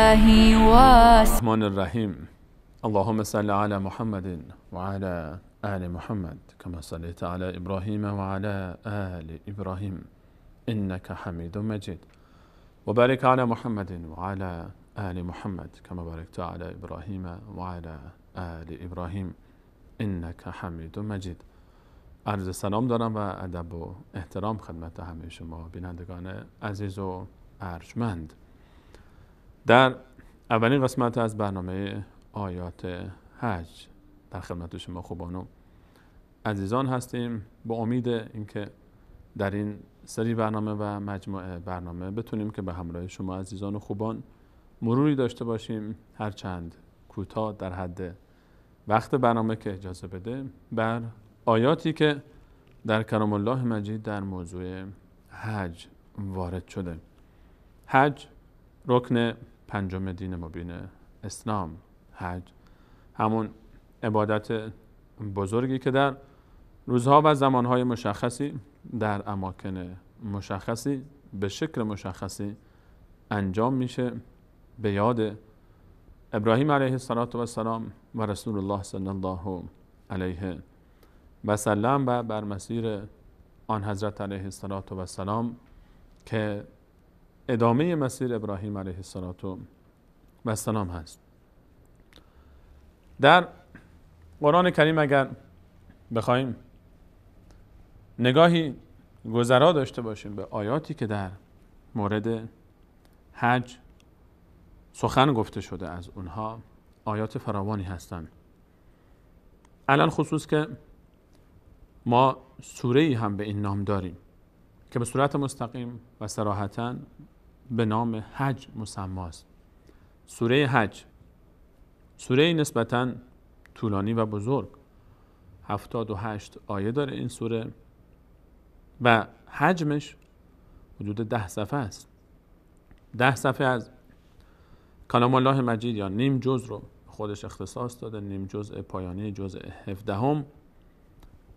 إلهي واسع. الرحمن الرحيم. اللهم صل على محمد وعلى آل محمد كما صليت على إبراهيم وعلى آل إبراهيم إنك حميد مجيد، وبارك على محمد وعلى آل محمد كما باركت على إبراهيم وعلى آل إبراهيم إنك حمید مجید. عرض سلام دارم و ادب و احترام خدمت همه شما بینندگان عزیز و ارجمند. در اولین قسمت از برنامه آیات حج در خدمت شما خوبان و عزیزان هستیم، با امید اینکه در این سری برنامه و مجموعه برنامه بتونیم که به همراه شما عزیزان و خوبان مروری داشته باشیم، هرچند کوتاه در حد وقت برنامه که اجازه بده، بر آیاتی که در کلام الله مجید در موضوع حج وارد شده. حج رکن پنجم دین مبین اسلام. حج همون عبادت بزرگی که در روزها و زمانهای مشخصی در اماکن مشخصی به شکل مشخصی انجام میشه به یاد ابراهیم علیه السلام و رسول الله صلی الله علیه و سلم و بر مسیر آن حضرت علیه السلام که ادامه مسیر ابراهیم علیه السلام هست. در قرآن کریم اگر بخوایم نگاهی گذرا داشته باشیم به آیاتی که در مورد حج سخن گفته شده، از اونها آیات فراوانی هستند. الان خصوص که ما سوره‌ای هم به این نام داریم که به صورت مستقیم و صراحتاً به نام حج مسماست. سوره حج، سوره نسبتاً طولانی و بزرگ، 78 آیه داره این سوره و حجمش حدود 10 صفحه است. 10 صفحه از کلام الله مجید یا نیم جز رو خودش اختصاص داده. نیم جزء پایانی جزء 17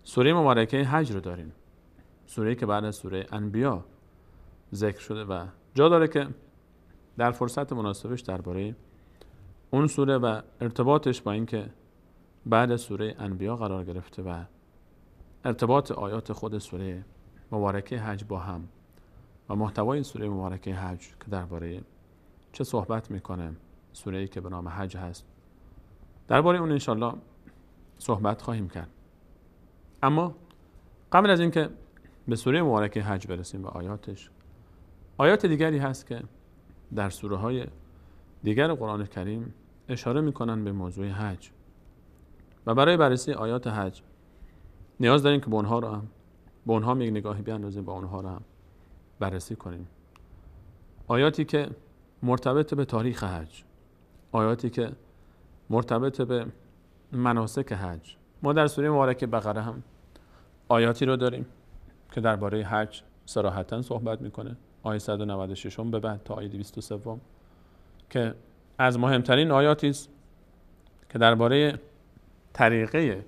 سوره مبارکه حج رو داریم، سوره‌ای که بعد از سوره انبیا ذکر شده و جا داره که در فرصت مناسبش درباره اون سوره و ارتباطش با این که بعد از سوره انبیا قرار گرفته و ارتباط آیات خود سوره مبارکه حج با هم و محتوای سوره مبارکه حج که درباره چه صحبت میکنه، سوره‌ای که به نام حج هست، درباره اون انشالله صحبت خواهیم کرد. اما قبل از اینکه به سوره مبارکه حج برسیم و آیاتش، آیات دیگری هست که در سوره های دیگر قرآن کریم اشاره میکنن به موضوع حج و برای بررسی آیات حج نیاز داریم که به اونها یک نگاهی بیاندازیم، با اونها رو هم بررسی کنیم. آیاتی که مرتبط به تاریخ حج، آیاتی که مرتبط به مناسک حج. ما در سوره مبارکه بقره هم آیاتی رو داریم که درباره حج صراحتاً صحبت میکنه، آیه 196 به بعد تا آیه 203 که از مهمترین آیاتی است که درباره طریقه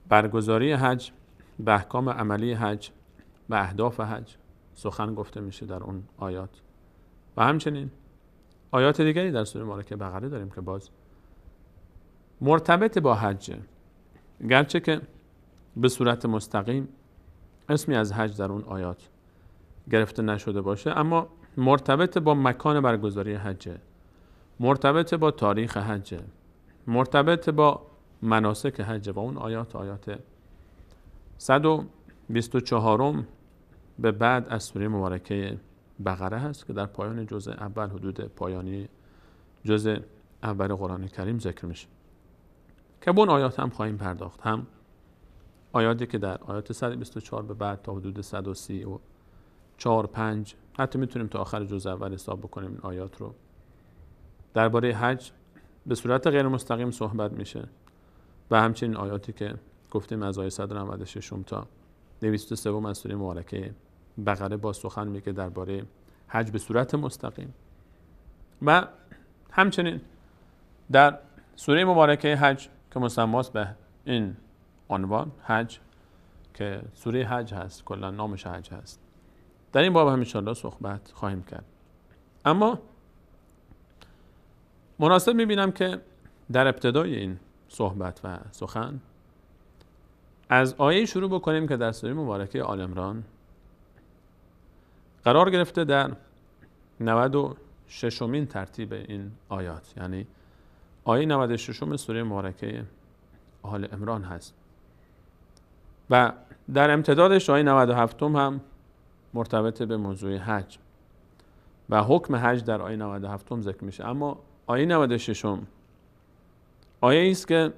برگزاری حج، به احکام عملی حج و اهداف حج سخن گفته میشه در اون آیات. و همچنین آیات دیگری در سوره مبارکه بقره داریم که باز مرتبط با حج، گرچه که به صورت مستقیم اسمی از حج در اون آیات گرفته نشده باشه، اما مرتبط با مکان برگزاری حج، مرتبط با تاریخ حج، مرتبط با مناسک حج. و اون آیات 124 به بعد از سوره مبارکه بقره هست که در پایان جزء اول، حدود پایانی جزء اول قرآن کریم ذکر میشه که به اون آیات هم خواهیم پرداخت. هم آیاتی که در آیات 124 به بعد تا حدود 134 5 حتی میتونیم تا آخر جزء اول حساب بکنیم این آیات رو، درباره حج به صورت غیر مستقیم صحبت میشه. و همچنین آیاتی که گفتیم از آیه 196 تا 203 از سوره مبارکه بقره با سخن میگه درباره حج به صورت مستقیم. و همچنین در سوره مبارکه حج که مسماست به این عنوان حج، که سوره حج هست، کلا نامش حج هست، در این باب هم انشاءالله صحبت خواهیم کرد. اما مناسب میبینم که در ابتدای این صحبت و سخن از آیه شروع بکنیم که در سوره مبارکه آل عمران قرار گرفته در 96مین ترتیب این آیات، یعنی آیه 96 سوره مبارکه آل عمران هست و در امتدادش آیه 97 هم مرتبط به موضوع حج و حکم حج در آیه 97 ذکر میشه. اما آیه 96 آیه است که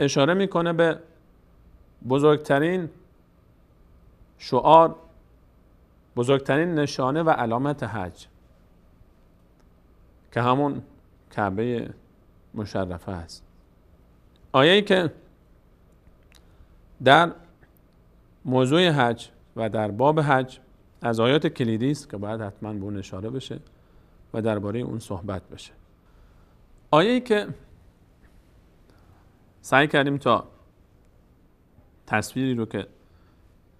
اشاره میکنه به بزرگترین شعار، بزرگترین نشانه و علامت حج که همون کعبه مشرفه است. آیه‌ای که در موضوع حج و در باب حج از آیات کلیدی است که باید حتما به اون اشاره بشه و درباره اون صحبت بشه. آیه‌ای که سعی کردیم تا تصویری رو که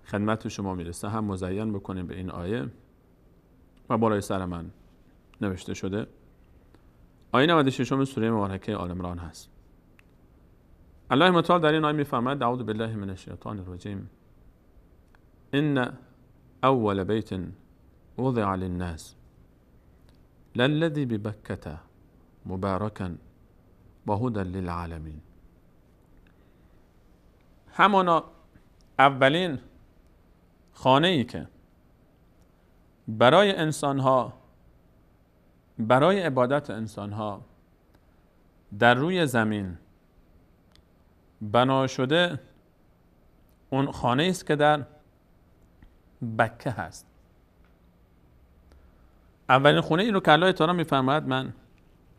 خدمت شما میرسه هم مزین بکنیم به این آیه و بالای سر من نوشته شده. آیه 96 سوره مبارکه آل عمران هست. الله متعال در این آیه میفرماید اعوذ بالله من الشیطان الرجیم ان اول بیت وضع للناس للذی ببکة مبارکا و هدی للعالمین. همانا اولین خانه ای که برای انسانها، برای عبادت انسانها در روی زمین بنا شده، اون خانه است که در بکه هست. اولین خونه ای رو که الله تعالی میفرماید من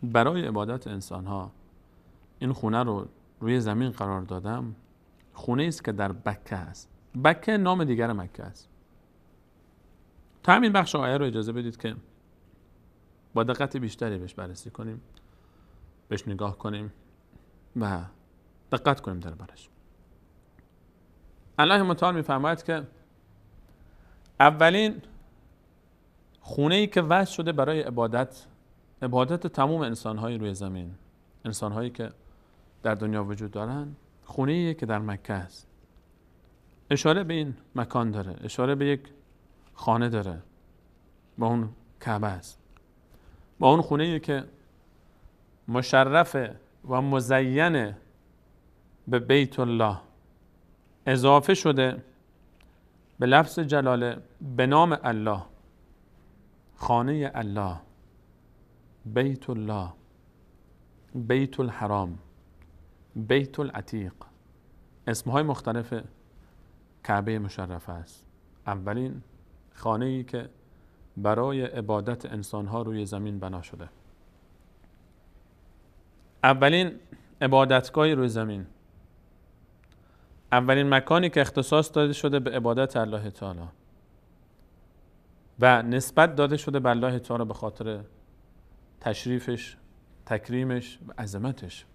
برای عبادت انسانها این خونه رو روی زمین قرار دادم، خونه است که در بکه هست. بکه نام دیگر مکه است. تا همین بخش آیه رو اجازه بدید که با دقت بیشتری بهش بررسی کنیم، بهش نگاه کنیم و دقت کنیم دربارش. الله متعال میفرماید که اولین خونه‌ای که وضع شده برای عبادت تمام انسان‌های روی زمین، انسان‌هایی که در دنیا وجود دارن، خونه‌ایه که در مکه است. اشاره به این مکان داره، اشاره به یک خانه داره، با اون کعبه است، با اون خونه‌ای که مشرف و مزین به بیت الله اضافه شده به لفظ جلاله به نام الله، خانه الله، بیت الله، بیت الحرام، بیت العتیق، اسمهای مختلف کعبه مشرفه است. اولین خانه‌ای که برای عبادت انسانها روی زمین بنا شده، اولین عبادتگاهی روی زمین، اولین مکانی که اختصاص داده شده به عبادت الله تعالی و نسبت داده شده به الله تعالی به خاطر تشریفش، تکریمش و عظمتش،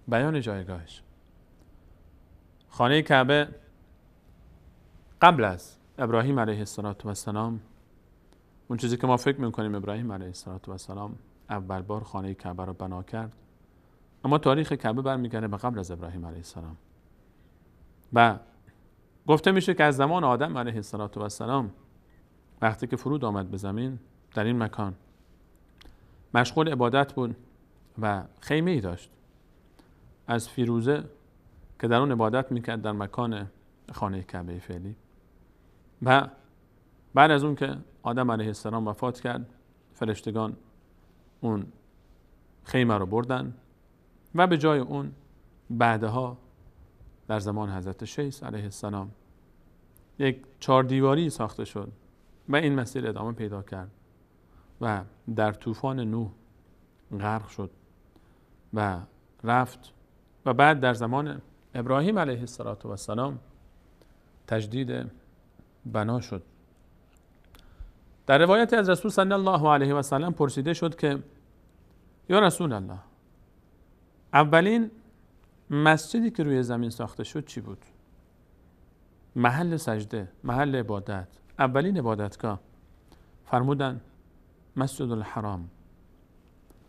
بیان جایگاهش. خانه کعبه قبل از ابراهیم علیه السلام، اون چیزی که ما فکر میکنیم ابراهیم علیه السلام اول بار خانه کعبه رو بنا کرد، اما تاریخ کعبه برمیگرده به قبل از ابراهیم علیه السلام و گفته میشه که از زمان آدم علیه السلام وقتی که فرود آمد به زمین در این مکان مشغول عبادت بود و خیمه ای داشت از فیروزه که در اون عبادت میکرد در مکان خانه کعبه فعلی. و بعد از اون که آدم علیه السلام وفات کرد، فرشتگان اون خیمه رو بردن و به جای اون بعدها در زمان حضرت شیث علیه السلام یک 4 دیواری ساخته شد و این مسیر ادامه پیدا کرد و در طوفان نوح غرق شد و رفت و بعد در زمان ابراهیم علیه السلام تجدید بنا شد. در روایت از رسول صلی الله علیه و سلم پرسیده شد که یا رسول الله، اولین مسجدی که روی زمین ساخته شد چی بود؟ محل سجده، محل عبادت، اولین عبادتگاه. فرمودن مسجد الحرام،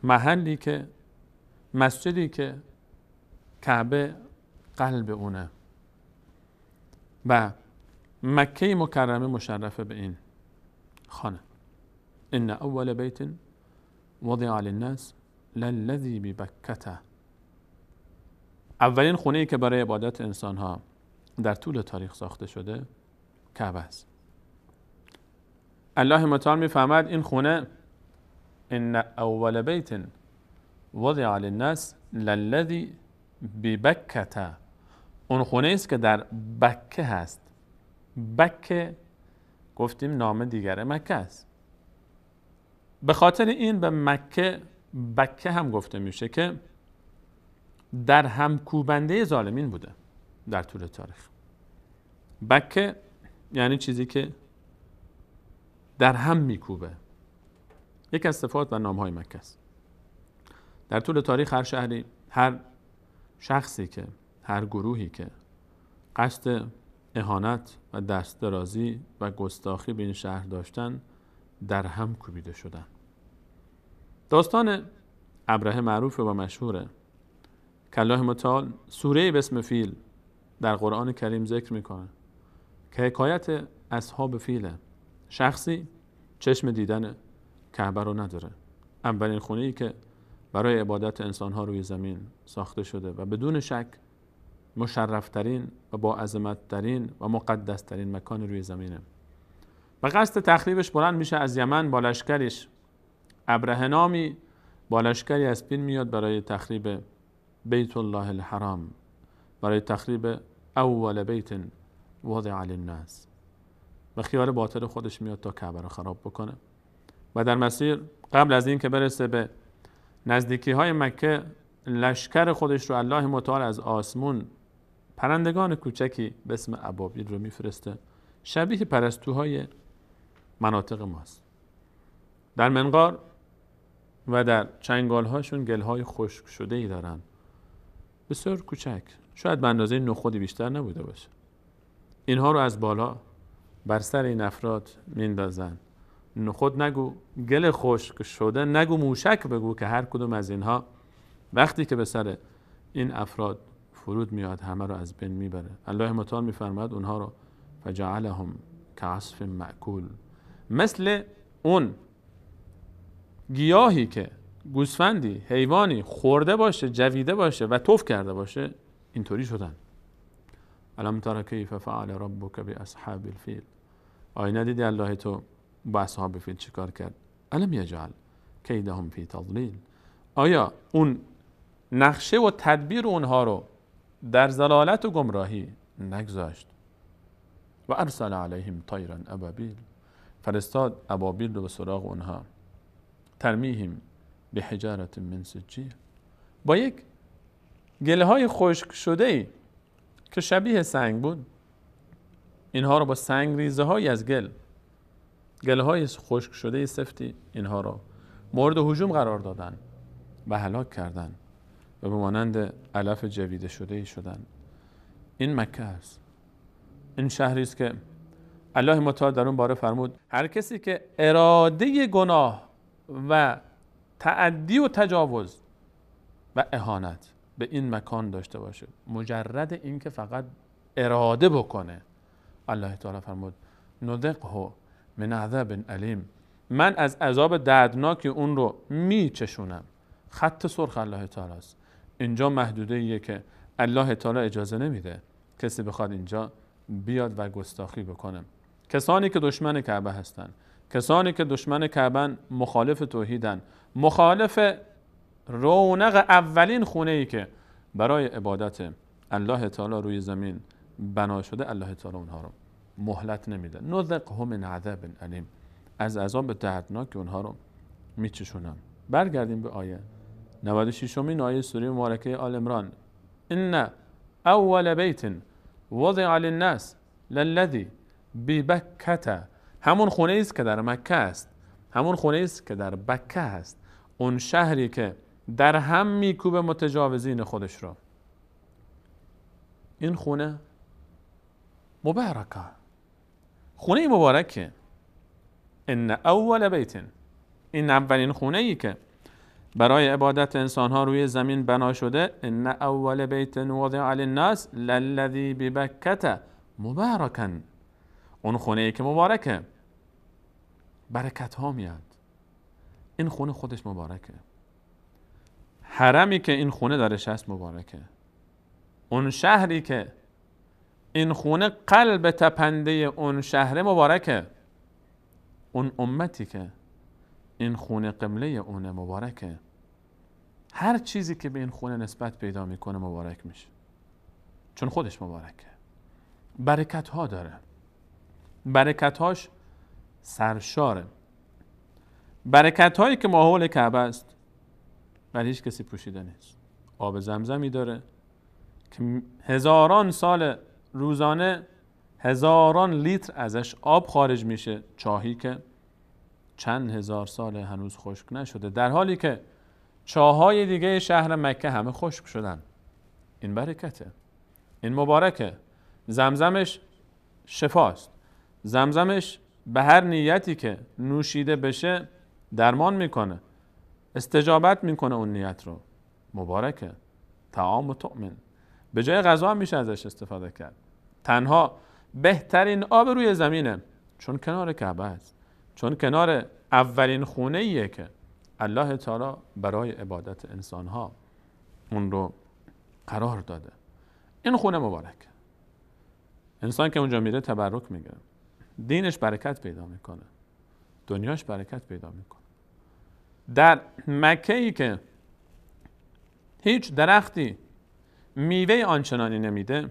محلی که مسجدی که کعبه قلب اونه و مکه مکرمه مشرفه به این خانه. ان اول بیت وضع للناس للذی ببکته، اولین خونه ای که برای عبادت انسان ها در طول تاریخ ساخته شده کعبه است. الله متعال میفهمد این خونه ان اول بیت وضع للناس للذی ببکته، اون خونه است که در بکه هست. بکه گفتیم نام دیگر مکه است. به خاطر این به مکه بکه هم گفته میشه که در هم کوبنده ظالمین بوده در طول تاریخ. بکه یعنی چیزی که در هم میکوبه. یک از صفات و نامهای مکه است. در طول تاریخ هر شهری، هر شخصی که، هر گروهی که قصد اهانت و دست درازی و گستاخی به این شهر داشتن در هم کوبیده شدن. داستان ابرهه معروفه و مشهوره که الله متعال سوره به اسم فیل در قرآن کریم ذکر میکنه که حکایت اصحاب فیله. شخصی چشم دیدن کعبه رو نداره، اولین خونه‌ای که برای عبادت انسانها روی زمین ساخته شده و بدون شک مشرفترین و با عظمت‌ترین و مقدسترین مکان روی زمینه. و قصد تخریبش بلند میشه از یمن با لشکریش. ابرهه نامی با لشکری از پیل میاد برای تخریب بیت الله الحرام، برای تخریب اول بیت وضع للناس. و خیال باطل خودش میاد تا کعبه رو خراب بکنه و در مسیر قبل از این که برسه به نزدیکی های مکه لشکر خودش رو الله متعال از آسمون پرندگان کوچکی به اسم ابابیل رو میفرسته، شبیه پرستوهای مناطق ماست. در منقار و در چنگال هاشون گل های خشک شده ای دارن، بسیار کوچک، شاید به اندازه نخودی بیشتر نبوده باشه. اینها رو از بالا بر سر این افراد میندازن. نخود نگو، گل خشک شده نگو، موشک بگو که هر کدوم از اینها وقتی که به سر این افراد فرود میاد همه رو از بین میبره. الله متعال میفرماید اونها رو فجعلهم کعصف مأکول، مثل اون گیاهی که گوسفندی، حیوانی خورده باشه، جویده باشه و تف کرده باشه اینطوری شدن. الم تر کیف فعل ربک باصحاب الفیل، آیا ندیدی الله تو با اصحاب فیل چیکار کرد؟ الم یجعل کیدهم فی تضلیل، آیا اون نقشه و تدبیر اونها رو در ضلالت و گمراهی نگذاشت؟ و ارسل علیهم طیرا ابابیل، فرستاد ابابیل رو به سراغ اونها، ترمیهم بحجارة من سجیل، با یک گله های خشک شده ای که شبیه سنگ بود، اینها رو با سنگ ریزه های از گله های خشک شده سفتی اینها رو مورد هجوم قرار دادن و هلاک کردن و به مانند علف جویده شده ای شدن. این مکه است، این شهری است که الله متعال در اون باره فرمود هر کسی که اراده گناه و تعدی و تجاوز و اهانت به این مکان داشته باشه، مجرد این که فقط اراده بکنه، الله تعالی فرمود نذقه من عذاب علیم، من از عذاب دردناکی اون رو میچشونم. خط سرخ الله تعالی است. اینجا محدوده ایه که الله تعالی اجازه نمیده کسی بخواد اینجا بیاد و گستاخی بکنه. کسانی که دشمن کعبه هستن، کسانی که دشمن کعبه، مخالف توحیدن، مخالف رونق اولین خونه ای که برای عبادت الله تعالی روی زمین بنا شده، الله تعالی اونها رو مهلت نمیده. نذقه من عذاب علیم، از عذاب دردناک اونها رو میچشونم. برگردیم به آیه 96 آیه سوره مبارکه آل عمران. ان اول بیت وضع للناس للذی ببکه، همون خونه است که در مکه است، همون خونه است که در بکه است، اون شهری که در هم میکوبه متجاوزین خودش رو. این خونه مبارکه، خونه مبارکه. ان اول بیت، این اولین خونه ای که برای عبادت انسان ها روی زمین بنا شده. ان اول بیت وضع للناس للذی ببکة مبارکا. اون خونه ای که مبارکه، برکت ها میاد. این خونه خودش مبارکه. حرمی که این خونه درش هست مبارکه. اون شهری که این خونه قلب تپنده اون شهر مبارکه. اون امتی که این خونه قبله اونه مبارکه. هر چیزی که به این خونه نسبت پیدا میکنه مبارک میشه، چون خودش مبارکه. برکت ها داره، برکت هاش سرشاره. برکت هایی که ماحول کعبه است بر هیچ کسی پوشیده نیست. آب زمزمی داره که هزاران سال روزانه هزاران لیتر ازش آب خارج میشه، چاهی که چند هزار سال هنوز خشک نشده، در حالی که چاهای دیگه شهر مکه همه خشک شدن. این برکته، این مبارکه. زمزمش شفاست. زمزمش به هر نیتی که نوشیده بشه درمان میکنه، استجابت میکنه اون نیت رو. مبارکه. طعام تؤمن. به جای غذا هم میشه ازش استفاده کرد. تنها بهترین آب روی زمینه، چون کنار کعبه است، چون کنار اولین خونه ایه که الله تعالی برای عبادت انسانها اون رو قرار داده. این خونه مبارکه. انسان که اونجا میره تبرک میگیره، دینش برکت پیدا میکنه، دنیاش برکت پیدا میکنه. در مکه ای که هیچ درختی میوه آنچنانی نمیده،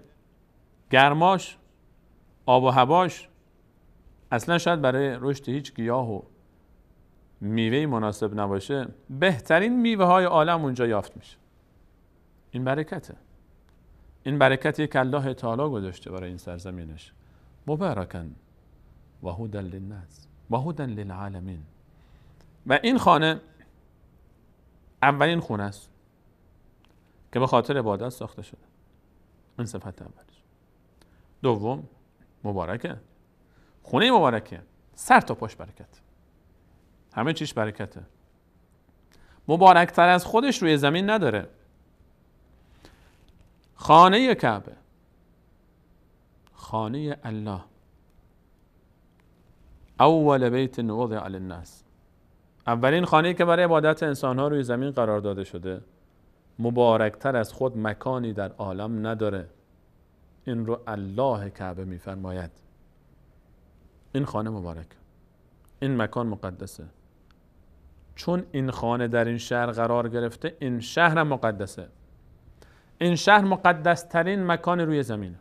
گرماش، آب و هواش اصلا شاید برای رشد هیچ گیاه و میوه مناسب نباشه، بهترین میوه های عالم اونجا یافت میشه. این برکته. این برکتی که الله تعالی گذاشته برای این سرزمینش. مبارکن و هدی للناس و هدی للعالمین. و این خانه اولین خونه است که به خاطر عبادت ساخته شده. این صفت اولش. دوم، مبارکه. خونه مبارکه، سر تا پاش برکت، همه چیش برکته. مبارکتر از خودش روی زمین نداره. خانه کعبه، خانه الله، اول بیت وضع للناس، اولین خانه‌ای که برای عبادت انسان‌ها روی زمین قرار داده شده، مبارکتر از خود مکانی در عالم نداره. این رو الله کعبه می‌فرماید. این خانه مبارک، این مکان مقدسه. چون این خانه در این شهر قرار گرفته، این شهر مقدسه. این شهر مقدس ترین مکان روی زمینه.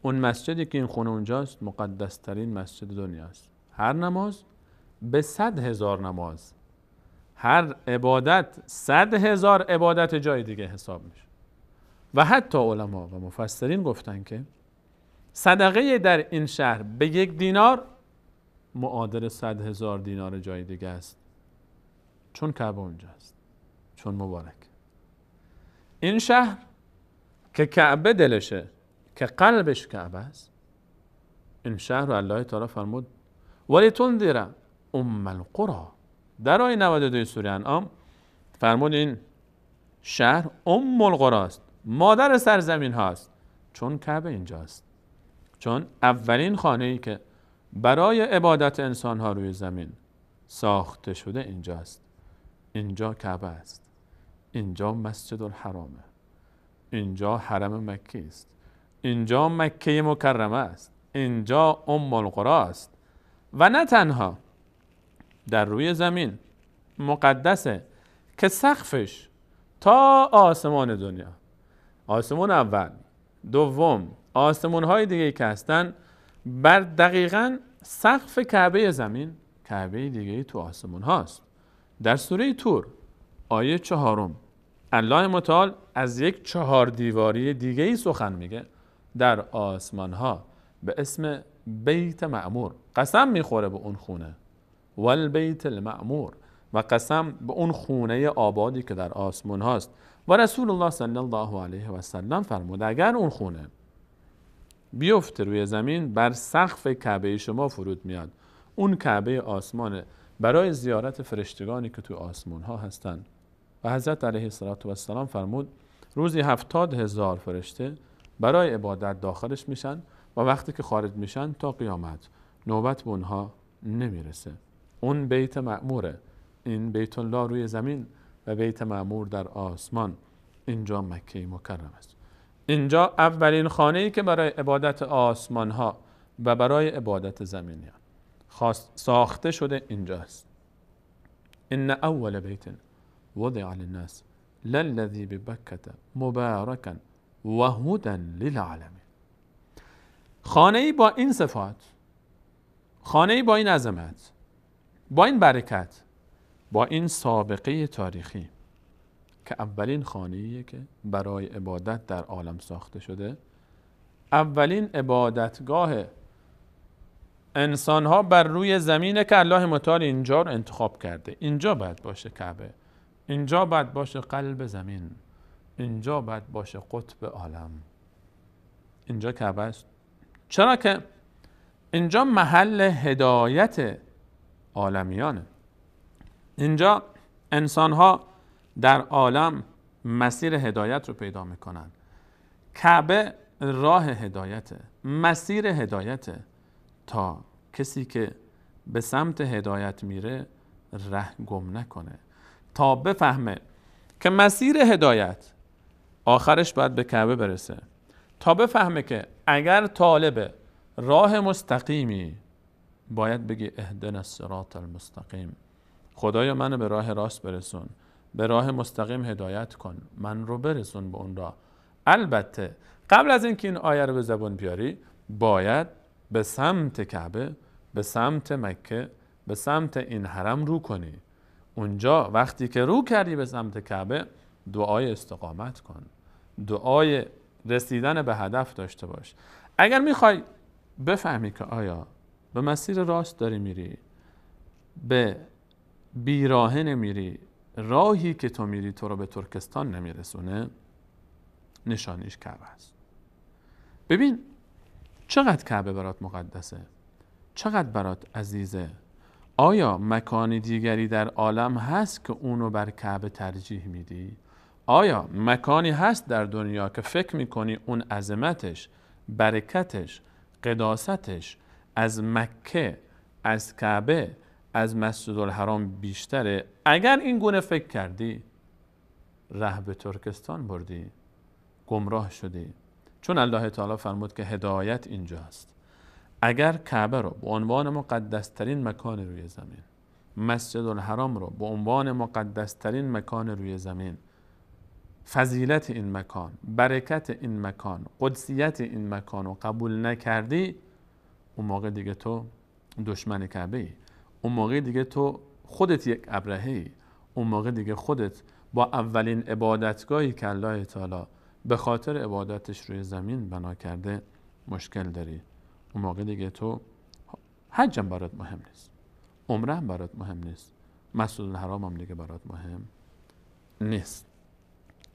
اون مسجدی که این خونه اونجاست مقدس ترین مسجد دنیاست. هر نماز به 100,000 نماز، هر عبادت 100,000 عبادت جای دیگه حساب میشه. و حتی علما و مفسرین گفتن که صدقه در این شهر به 1 دینار معادل 100,000 دینار جای دیگه است. چون کعبه اونجاست، چون مبارک. این شهر که کعبه دلشه، که قلبش کعبه است، این شهر رو الله تعالی فرمود ولتنذر ام القرى. در آیه 92 سوره انعام فرمود این شهر ام القرى است، مادر سرزمین هاست، چون کعبه اینجاست. چون اولین خانه‌ای که برای عبادت انسان ها روی زمین ساخته شده اینجاست. اینجا کعبه است، اینجا مسجد الحرامه، اینجا حرم مکی است، اینجا مکه مکرمه است، اینجا ام القرى است. و نه تنها در روی زمین مقدسه که سقفش تا آسمان دنیا، آسمان اول، دوم، آسمان های دیگه که هستن، بر دقیقاً سقف کعبه زمین کعبه دیگه تو آسمان هاست. در سوره طور آیه 4 الله متعال از یک 4 دیواری دیگه ای سخن میگه در آسمان ها به اسم بیت معمور. قسم میخوره به اون خونه، والبیت المعمور، و قسم به اون خونه آبادی که در آسمان هاست. و رسول الله صلی الله علیه و سلم فرمود اگر اون خونه بیفته روی زمین، بر سقف کعبه شما فرود میاد. اون کعبه آسمان برای زیارت فرشتگانی که تو آسمان ها هستند. و حضرت علیه السلام فرمود روزی 70,000 فرشته برای عبادت داخلش میشن و وقتی که خارج میشن تا قیامت نوبت به اونها نمیرسه. اون بیت معموره، این بیت الله روی زمین و بیت معمور در آسمان، اینجا مکه مکرم است. اینجا اولین خانه‌ای که برای عبادت آسمان ها و برای عبادت زمینیان ساخته شده اینجاست. ان اول بیت وضع للناس للذی ببکة مبارکا و هدی للعالمین. خانه‌ای با این صفات، خانه‌ای با این عظمت، با این برکت، با این سابقه تاریخی که اولین خانه‌ایه که برای عبادت در عالم ساخته شده، اولین عبادتگاه انسان‌ها بر روی زمینه که الله متعال اینجا رو انتخاب کرده. اینجا باید باشه کعبه، اینجا باید باشه قلب زمین، اینجا باید باشه قطب عالم. اینجا کعبه است. چرا که اینجا محل هدایت عالمیانه. اینجا انسان‌ها در عالم مسیر هدایت رو پیدا میکنن. کعبه راه هدایته، مسیر هدایته، تا کسی که به سمت هدایت میره ره گم نکنه، تا بفهمه که مسیر هدایت آخرش باید به کعبه برسه، تا بفهمه که اگر طالب راه مستقیمی باید بگی اهدنا الصراط المستقیم، خدایا منو به راه راست برسون، به راه مستقیم هدایت کن، من رو برسون به اون راه. البته قبل از اینکه این آیه رو به زبان بیاری باید به سمت کعبه، به سمت مکه، به سمت این حرم رو کنی. اونجا وقتی که رو کردی به سمت کعبه دعای استقامت کن، دعای رسیدن به هدف داشته باش. اگر میخوای بفهمی که آیا به مسیر راست داری میری، به بیراهه نمیری، راهی که تو میری تو رو به ترکستان نمیرسونه، نشانیش کعبه است. ببین چقدر کعبه برات مقدسه، چقدر برات عزیزه. آیا مکان دیگری در عالم هست که اونو بر کعبه ترجیح میدی؟ آیا مکانی هست در دنیا که فکر میکنی اون عظمتش، برکتش، قداستش از مکه، از کعبه، از مسجد الحرام بیشتره؟ اگر این گونه فکر کردی ره به ترکستان بردی، گمراه شدی. چون الله تعالی فرمود که هدایت اینجاست. اگر کعبه رو به عنوان مقدسترین مکان روی زمین، مسجد الحرام رو به عنوان مقدسترین مکان روی زمین، فضیلت این مکان، برکت این مکان، قدسیت این مکان رو قبول نکردی، اون موقع دیگه تو دشمن کعبه ای، اون موقع دیگه تو خودت یک ابرهه ای، اون موقع دیگه خودت با اولین عبادتگاهی که الله تعالی به خاطر عبادتش روی زمین بنا کرده مشکل داری. اون موقع دیگه تو حج هم برات مهم نیست، عمره هم برات مهم نیست، مسجد الحرام هم دیگه برات مهم نیست.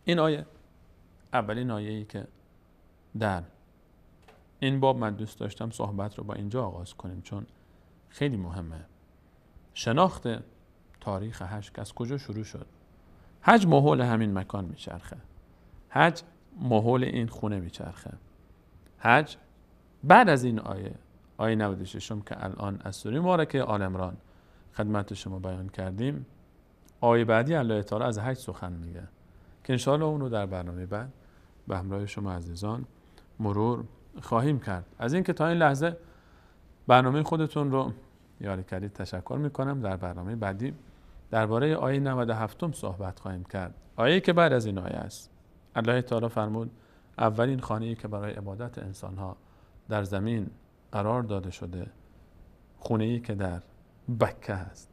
این آیه اولین آیه‌ای که در این باب من دوست داشتم صحبت رو با اینجا آغاز کنیم، چون خیلی مهمه. شناخت تاریخ حج از کجا شروع شد؟ حج ماحول همین مکان میچرخه، حج ماحول این خونه میچرخه. حج بعد از این آیه 96 که الان از سوره مبارکه آل عمران خدمت شما بیان کردیم، آیه بعدی الله تعالی از حج سخن میگه که انشاءالله اون رو در برنامه بعد به همراه شما عزیزان مرور خواهیم کرد. از اینکه تا این لحظه برنامه خودتون رو یاری کردید تشکر میکنم. در برنامه بعدی درباره آیه 97 صحبت خواهیم کرد، آیه که بعد از این آیه است. الله تعالی فرمود اولین خانه‌ای که برای عبادت انسان‌ها در زمین قرار داده شده خونه‌ای که در بکه هست.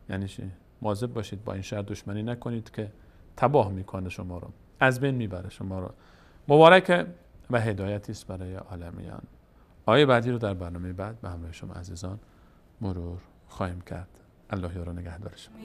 یعنی چی؟ مواظب باشید با این شهر دشمنی نکنید که تباه میکنه شما رو، از بین میبره شما رو. مبارک و هدایتی است برای عالمیان. آیه بعدی رو در برنامه بعد به همراه شما عزیزان مرور خواهیم کرد. الله یار و نگهدار شما.